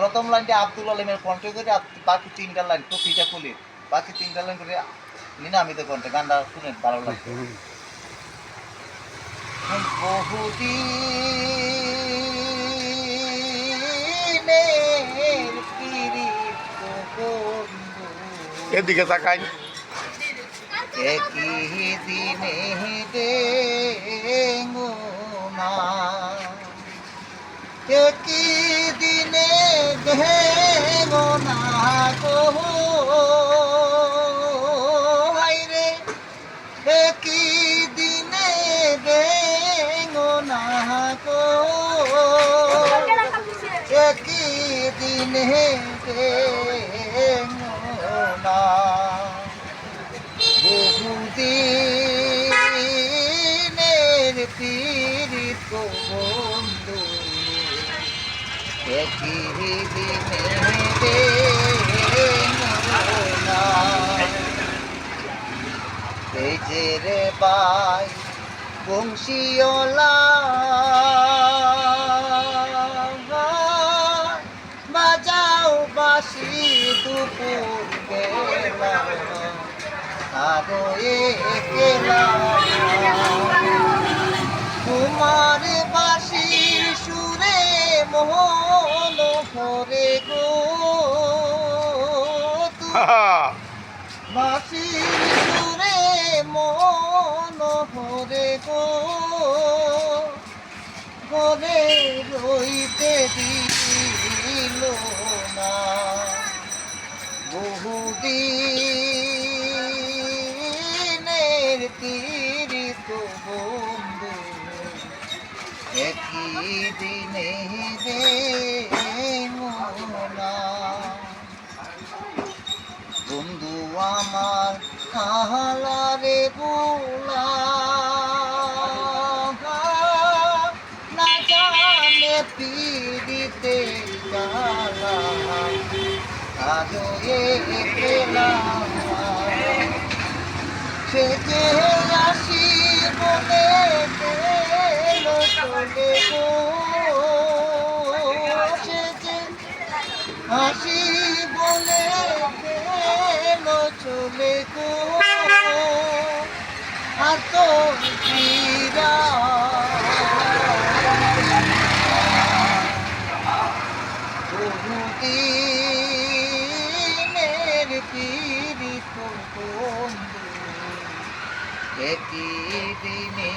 প্রথম লাইনটা আব্দুল আলিমের কণ্ঠ করে বাকি 3টা লাইন প্রতিটা কলির বাকি 3টা লাইন করে নিনামিত কণ্ঠে গানটা শুনেন ভালো লাগবে। বহুদিনের পীড়িত বন্ধু এদিকে তাকাই একই দিনে দেঙ্গো না একই দিনে দেঙ্গো না গো হায়রে একই দিনে দেঙ্গো না গো একই দিনে দেঙ্গো না বহুদিনের পীড়িত বন্ধু একই দিনে না এই যে রে বাই বংশীওলা বাজাও বাসি দুপুর বেলা আরো একলা তোমার বাঁশির সুরে মোহন ভরে গো বাঁশির সুরে মোহন ভরে গো ঘরে রইতে দিল না বহুদিনের পীড়িত বন্ধু একই দিনে দেঙ্গো না বন্ধু আমার কাহালারে বুলা না জানে পীড়িতে জ্বালা আজো একলা সে যে আসি বলে গেল চলে গো সে যে আসি বলে গেল চলে গো আর তো পীড়া বহুদিনের পীড়িত বন্ধু একই দিনে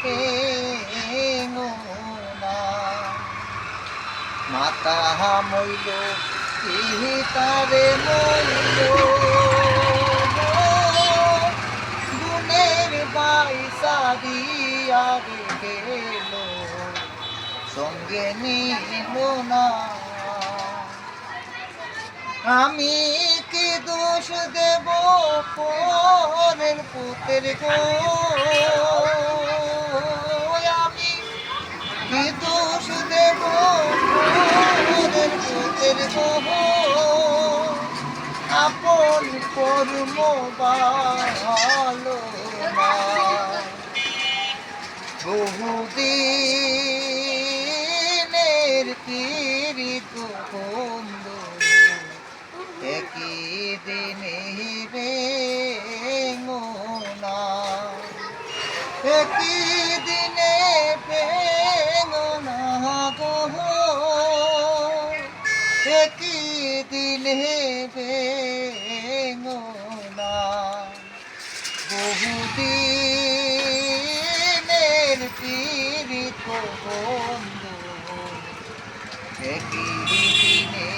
দেঙ্গো না মাতা মইল তারে মইল গুণের বাইসা দিয়া গেল সঙ্গে নিল না আমি কি দোষ দেব পরের পুতের গো আমি কি দোষ দেব পরের পুতের গো আপন কর্ম ভালো না বহুদিনের পীড়িত বন্ধু একই দিনে দেঙ্গো না একই দিনে দেঙ্গো না গো একই দিনে দেঙ্গো না বহুদিনের পীড়িত বন্ধু একই দিনে